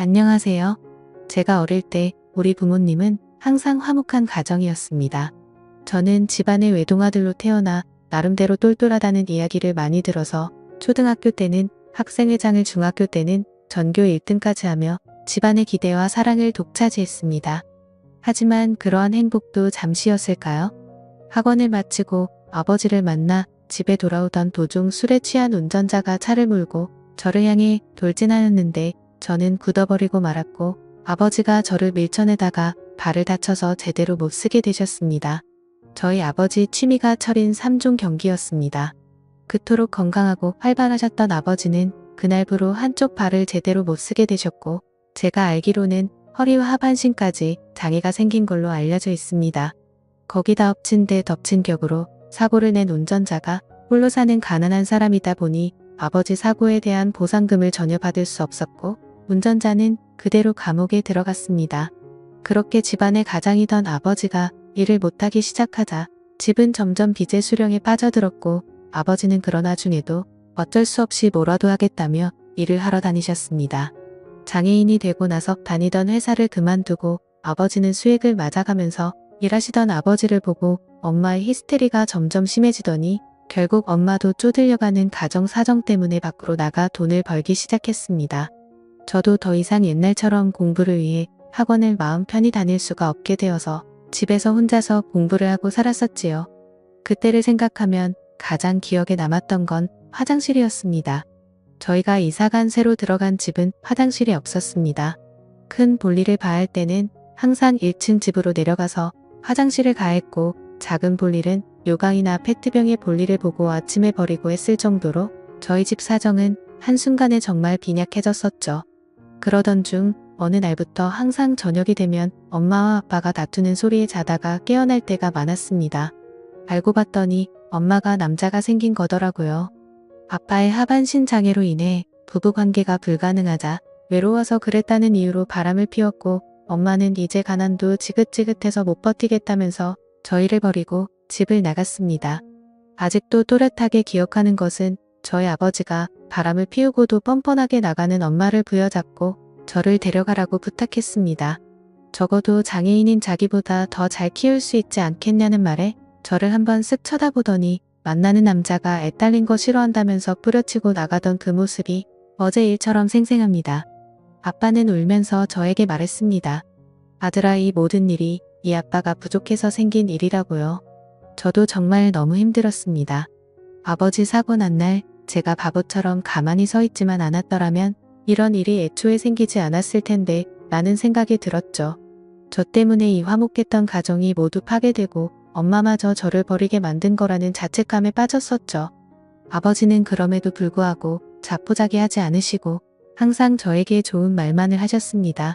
안녕하세요. 제가 어릴 때 우리 부모님은 항상 화목한 가정이었습니다. 저는 집안의 외동아들로 태어나 나름대로 똘똘하다는 이야기를 많이 들어서 초등학교 때는 학생회장을, 중학교 때는 전교 1등까지 하며 집안의 기대와 사랑을 독차지했습니다. 하지만 그러한 행복도 잠시였을까요? 학원을 마치고 아버지를 만나 집에 돌아오던 도중 술에 취한 운전자가 차를 몰고 저를 향해 돌진하였는데 저는 굳어버리고 말았고 아버지가 저를 밀쳐내다가 발을 다쳐서 제대로 못 쓰게 되셨습니다. 저희 아버지 취미가 철인 3종 경기였습니다. 그토록 건강하고 활발하셨던 아버지는 그날부로 한쪽 발을 제대로 못 쓰게 되셨고 제가 알기로는 허리와 하반신까지 장애가 생긴 걸로 알려져 있습니다. 거기다 엎친 데 덮친 격으로 사고를 낸 운전자가 홀로 사는 가난한 사람이다 보니 아버지 사고에 대한 보상금을 전혀 받을 수 없었고 운전자는 그대로 감옥에 들어갔습니다. 그렇게 집안의 가장이던 아버지가 일을 못하기 시작하자 집은 점점 빚의 수령에 빠져들었고 아버지는 그러나 중에도 어쩔 수 없이 뭐라도 하겠다며 일을 하러 다니셨습니다. 장애인이 되고 나서 다니던 회사를 그만두고 아버지는 수액을 맞아가면서 일하시던 아버지를 보고 엄마의 히스테리가 점점 심해지더니 결국 엄마도 쪼들려가는 가정 사정 때문에 밖으로 나가 돈을 벌기 시작했습니다. 저도 더 이상 옛날처럼 공부를 위해 학원을 마음 편히 다닐 수가 없게 되어서 집에서 혼자서 공부를 하고 살았었지요. 그때를 생각하면 가장 기억에 남았던 건 화장실이었습니다. 저희가 이사간 새로 들어간 집은 화장실이 없었습니다. 큰 볼일을 봐야 할 때는 항상 1층 집으로 내려가서 화장실을 가했고 작은 볼일은 요강이나 페트병의 볼일을 보고 아침에 버리고 했을 정도로 저희 집 사정은 한순간에 정말 빈약해졌었죠. 그러던 중 어느 날부터 항상 저녁이 되면 엄마와 아빠가 다투는 소리에 자다가 깨어날 때가 많았습니다. 알고 봤더니 엄마가 남자가 생긴 거더라고요. 아빠의 하반신 장애로 인해 부부관계가 불가능하자 외로워서 그랬다는 이유로 바람을 피웠고 엄마는 이제 가난도 지긋지긋해서 못 버티겠다면서 저희를 버리고 집을 나갔습니다. 아직도 또렷하게 기억하는 것은 저희 아버지가 바람을 피우고도 뻔뻔하게 나가는 엄마를 부여잡고 저를 데려가라고 부탁했습니다. 적어도 장애인인 자기보다 더 잘 키울 수 있지 않겠냐는 말에 저를 한번 쓱 쳐다보더니 만나는 남자가 애 딸린 거 싫어한다면서 뿌려치고 나가던 그 모습이 어제 일처럼 생생합니다. 아빠는 울면서 저에게 말했습니다. 아들아, 이 모든 일이 이 아빠가 부족해서 생긴 일이라고요. 저도 정말 너무 힘들었습니다. 아버지 사고 난 날 제가 바보처럼 가만히 서 있지만 않았더라면 이런 일이 애초에 생기지 않았을 텐데 라는 생각이 들었죠. 저 때문에 이 화목했던 가정이 모두 파괴되고 엄마마저 저를 버리게 만든 거라는 자책감에 빠졌었죠. 아버지는 그럼에도 불구하고 자포자기하지 않으시고 항상 저에게 좋은 말만을 하셨습니다.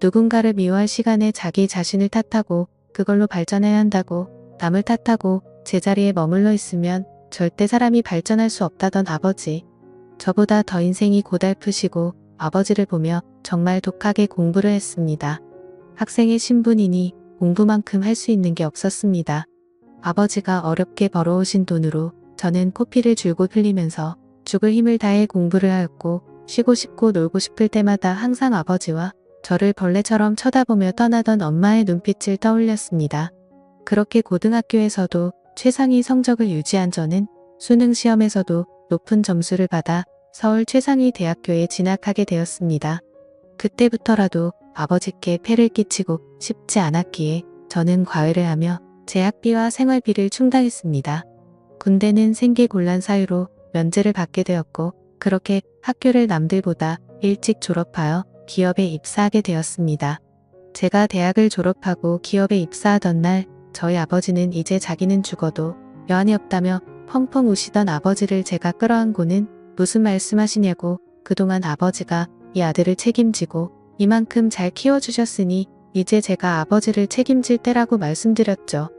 누군가를 미워할 시간에 자기 자신을 탓하고 그걸로 발전해야 한다고, 남을 탓하고 제자리에 머물러 있으면 절대 사람이 발전할 수 없다던 아버지. 저보다 더 인생이 고달프시고 아버지를 보며 정말 독하게 공부를 했습니다. 학생의 신분이니 공부만큼 할 수 있는 게 없었습니다. 아버지가 어렵게 벌어오신 돈으로 저는 코피를 줄곧 흘리면서 죽을 힘을 다해 공부를 하였고 쉬고 싶고 놀고 싶을 때마다 항상 아버지와 저를 벌레처럼 쳐다보며 떠나던 엄마의 눈빛을 떠올렸습니다. 그렇게 고등학교에서도 최상위 성적을 유지한 저는 수능 시험에서도 높은 점수를 받아 서울 최상위 대학교에 진학하게 되었습니다. 그때부터라도 아버지께 폐를 끼치고 싶지 않았기에 저는 과외를 하며 제 학비와 생활비를 충당했습니다. 군대는 생계곤란 사유로 면제를 받게 되었고 그렇게 학교를 남들보다 일찍 졸업하여 기업에 입사하게 되었습니다. 제가 대학을 졸업하고 기업에 입사하던 날 저희 아버지는 이제 자기는 죽어도 여한이 없다며 펑펑 우시던 아버지를 제가 끌어안고는 무슨 말씀하시냐고, 그동안 아버지가 이 아들을 책임지고 이만큼 잘 키워주셨으니 이제 제가 아버지를 책임질 때라고 말씀드렸죠.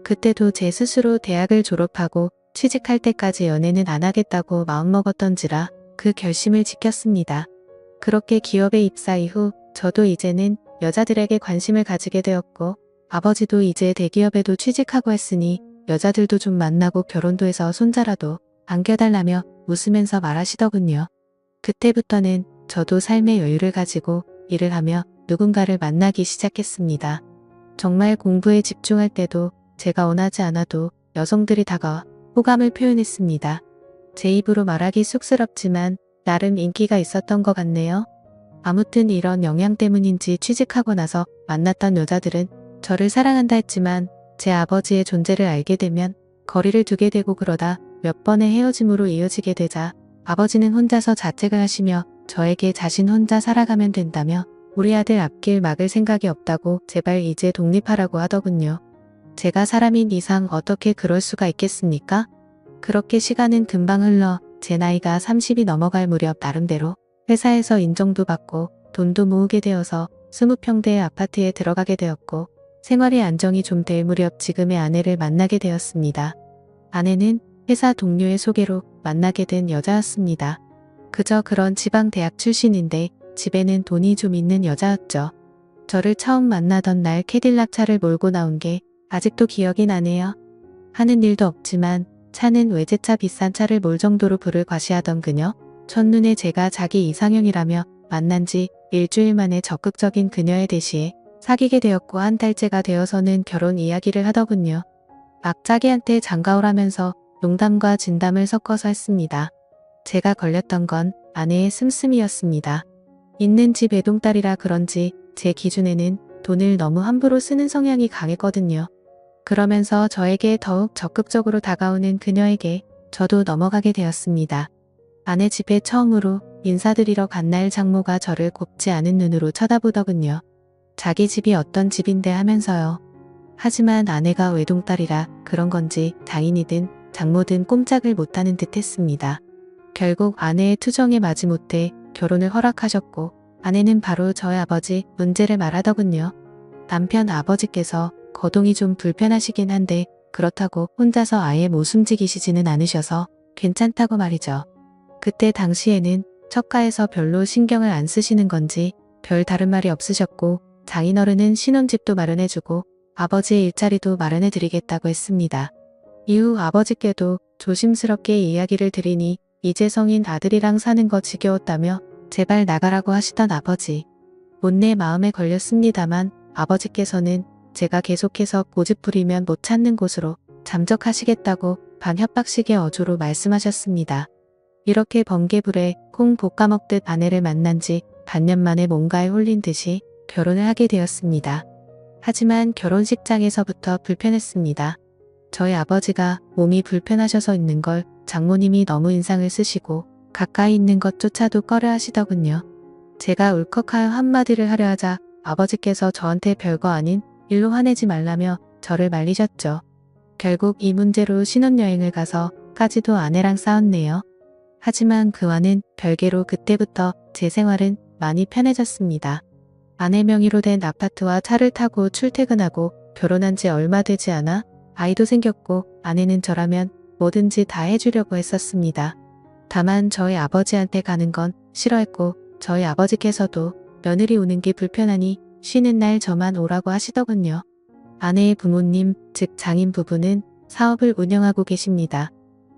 그때도 제 스스로 대학을 졸업하고 취직할 때까지 연애는 안 하겠다고 마음먹었던지라 그 결심을 지켰습니다. 그렇게 기업에 입사 이후 저도 이제는 여자들에게 관심을 가지게 되었고 아버지도 이제 대기업에도 취직하고 했으니 여자들도 좀 만나고 결혼도 해서 손자라도 안겨달라며 웃으면서 말하시더군요. 그때부터는 저도 삶의 여유를 가지고 일을 하며 누군가를 만나기 시작했습니다. 정말 공부에 집중할 때도 제가 원하지 않아도 여성들이 다가와 호감을 표현했습니다. 제 입으로 말하기 쑥스럽지만 나름 인기가 있었던 것 같네요. 아무튼 이런 영향 때문인지 취직하고 나서 만났던 여자들은 저를 사랑한다 했지만 제 아버지의 존재를 알게 되면 거리를 두게 되고 그러다 몇 번의 헤어짐으로 이어지게 되자 아버지는 혼자서 자책을 하시며 저에게 자신 혼자 살아가면 된다며 우리 아들 앞길 막을 생각이 없다고 제발 이제 독립하라고 하더군요. 제가 사람인 이상 어떻게 그럴 수가 있겠습니까? 그렇게 시간은 금방 흘러 제 나이가 30이 넘어갈 무렵 나름대로 회사에서 인정도 받고 돈도 모으게 되어서 20평대의 아파트에 들어가게 되었고 생활의 안정이 좀 될 무렵 지금의 아내를 만나게 되었습니다. 아내는 회사 동료의 소개로 만나게 된 여자였습니다. 그저 그런 지방 대학 출신인데 집에는 돈이 좀 있는 여자였죠. 저를 처음 만나던 날 캐딜락 차를 몰고 나온 게 아직도 기억이 나네요. 하는 일도 없지만 차는 외제차 비싼 차를 몰 정도로 부를 과시하던 그녀. 첫눈에 제가 자기 이상형이라며 만난 지 일주일 만에 적극적인 그녀의 대시에 사귀게 되었고 한 달째가 되어서는 결혼 이야기를 하더군요. 막 자기한테 장가오라면서 농담과 진담을 섞어서 했습니다. 제가 걸렸던 건 아내의 씀씀이였습니다. 있는 집 외동딸이라 그런지 제 기준에는 돈을 너무 함부로 쓰는 성향이 강했거든요. 그러면서 저에게 더욱 적극적으로 다가오는 그녀에게 저도 넘어가게 되었습니다. 아내 집에 처음으로 인사드리러 간 날 장모가 저를 곱지 않은 눈으로 쳐다보더군요. 자기 집이 어떤 집인데 하면서요. 하지만 아내가 외동딸이라 그런 건지 장인이든 장모든 꼼짝을 못하는 듯 했습니다. 결국 아내의 투정에 마지못해 결혼을 허락하셨고 아내는 바로 저의 아버지 문제를 말하더군요. 남편 아버지께서 거동이 좀 불편하시긴 한데 그렇다고 혼자서 아예 못 숨지기시지는 않으셔서 괜찮다고 말이죠. 그때 당시에는 처가에서 별로 신경을 안 쓰시는 건지 별 다른 말이 없으셨고 장인어른은 신혼집도 마련해주고 아버지의 일자리도 마련해드리겠다고 했습니다. 이후 아버지께도 조심스럽게 이야기를 드리니 이제 성인 아들이랑 사는 거 지겨웠다며 제발 나가라고 하시던 아버지. 못내 마음에 걸렸습니다만 아버지께서는 제가 계속해서 고집 부리면 못 찾는 곳으로 잠적하시겠다고 반협박식의 어조로 말씀하셨습니다. 이렇게 번개불에 콩 볶아먹듯 아내를 만난 지 반년 만에 뭔가에 홀린 듯이 결혼을 하게 되었습니다. 하지만 결혼식장에서부터 불편했습니다. 저희 아버지가 몸이 불편하셔서 있는 걸 장모님이 너무 인상을 쓰시고 가까이 있는 것조차도 꺼려 하시더군요. 제가 울컥하여 한마디를 하려 하자 아버지께서 저한테 별거 아닌 일로 화내지 말라며 저를 말리셨죠. 결국 이 문제로 신혼여행을 가서까지도 아내랑 싸웠네요. 하지만 그와는 별개로 그때부터 제 생활은 많이 편해졌습니다. 아내 명의로 된 아파트와 차를 타고 출퇴근하고 결혼한 지 얼마 되지 않아 아이도 생겼고 아내는 저라면 뭐든지 다 해주려고 했었습니다. 다만 저희 아버지한테 가는 건 싫어했고 저희 아버지께서도 며느리 오는 게 불편하니 쉬는 날 저만 오라고 하시더군요. 아내의 부모님, 즉 장인 부부는 사업을 운영하고 계십니다.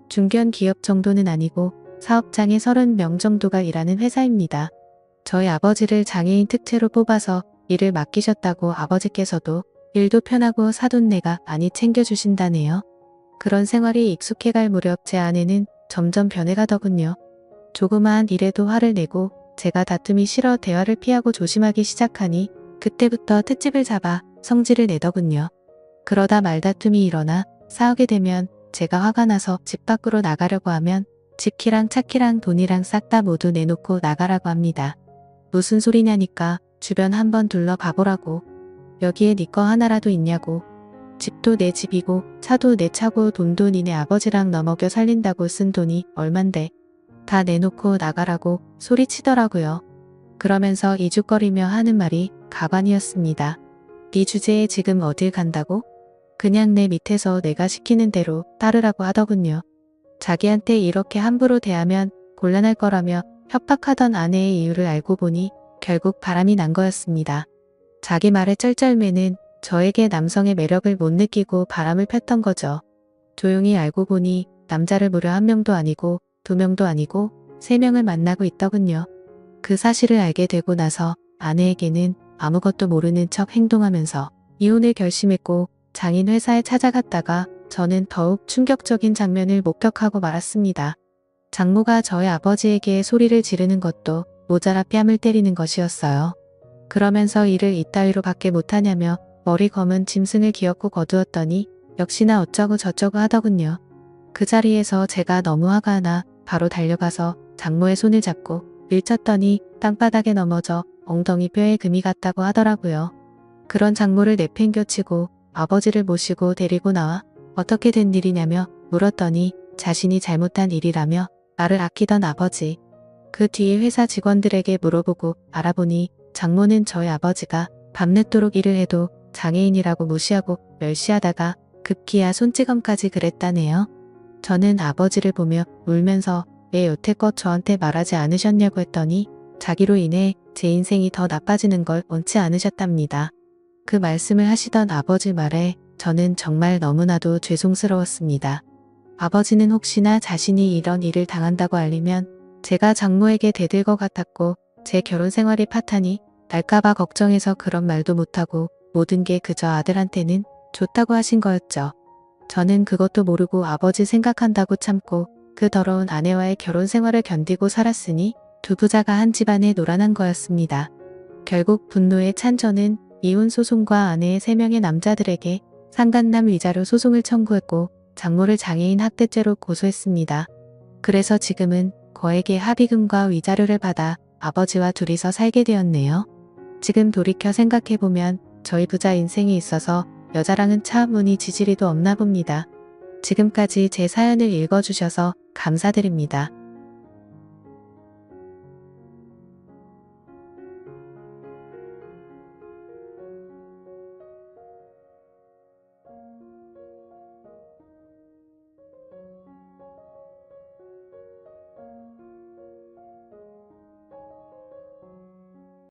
중견 기업 정도는 아니고 사업장에 30명 정도가 일하는 회사입니다. 저희 아버지를 장애인 특채로 뽑아서 일을 맡기셨다고 아버지께서도 일도 편하고 사돈네가 많이 챙겨주신다네요. 그런 생활이 익숙해갈 무렵 제 아내는 점점 변해가더군요. 조그마한 일에도 화를 내고 제가 다툼이 싫어 대화를 피하고 조심하기 시작하니 그때부터 트집을 잡아 성질을 내더군요. 그러다 말다툼이 일어나 싸우게 되면 제가 화가 나서 집 밖으로 나가려고 하면 집키랑 차키랑 돈이랑 싹 다 모두 내놓고 나가라고 합니다. 무슨 소리냐니까 주변 한번 둘러봐보라고. 여기에 네 거 하나라도 있냐고. 집도 내 집이고 차도 내 차고 돈도 니네 아버지랑 너 먹여 살린다고 쓴 돈이 얼만데 다 내놓고 나가라고 소리치더라고요. 그러면서 이죽거리며 하는 말이 가관이었습니다. 네 주제에 지금 어딜 간다고? 그냥 내 밑에서 내가 시키는 대로 따르라고 하더군요. 자기한테 이렇게 함부로 대하면 곤란할 거라며 협박하던 아내의 이유를 알고 보니 결국 바람이 난 거였습니다. 자기 말에 쩔쩔매는 저에게 남성의 매력을 못 느끼고 바람을 폈던 거죠. 조용히 알고 보니 남자를 무려 1명도 아니고 2명도 아니고 3명을 만나고 있더군요. 그 사실을 알게 되고 나서 아내에게는 아무것도 모르는 척 행동하면서 이혼을 결심했고 장인 회사에 찾아갔다가 저는 더욱 충격적인 장면을 목격하고 말았습니다. 장모가 저희 아버지에게 소리를 지르는 것도 모자라 뺨을 때리는 것이었어요. 그러면서 일을 이따위로 밖에 못하냐며 머리 검은 짐승을 기어코 거두었더니 역시나 어쩌고 저쩌고 하더군요. 그 자리에서 제가 너무 화가 나 바로 달려가서 장모의 손을 잡고 밀쳤더니 땅바닥에 넘어져 엉덩이 뼈에 금이 갔다고 하더라고요. 그런 장모를 내팽겨치고 아버지를 모시고 데리고 나와 어떻게 된 일이냐며 물었더니 자신이 잘못한 일이라며 말을 아끼던 아버지. 그 뒤에 회사 직원들에게 물어보고 알아보니 장모는 저희 아버지가 밤늦도록 일을 해도 장애인이라고 무시하고 멸시하다가 급기야 손찌검까지 그랬다네요. 저는 아버지를 보며 울면서 왜 여태껏 저한테 말하지 않으셨냐고 했더니 자기로 인해 제 인생이 더 나빠지는 걸 원치 않으셨답니다. 그 말씀을 하시던 아버지 말에 저는 정말 너무나도 죄송스러웠습니다. 아버지는 혹시나 자신이 이런 일을 당한다고 알리면 제가 장모에게 대들 것 같았고 제 결혼 생활이 파탄이 날까봐 걱정해서 그런 말도 못하고 모든 게 그저 아들한테는 좋다고 하신 거였죠. 저는 그것도 모르고 아버지 생각한다고 참고 그 더러운 아내와의 결혼 생활을 견디고 살았으니 두 부자가 한 집안에 노란한 거였습니다. 결국 분노에 찬 저는 이혼 소송과 아내의 3명의 남자들에게 상간남 위자료 소송을 청구했고 장모를 장애인 학대죄로 고소했습니다. 그래서 지금은 거액의 합의금과 위자료를 받아 아버지와 둘이서 살게 되었네요. 지금 돌이켜 생각해보면 저희 부자 인생에 있어서 여자랑은 참 운이 지지리도 없나 봅니다. 지금까지 제 사연을 읽어주셔서 감사드립니다.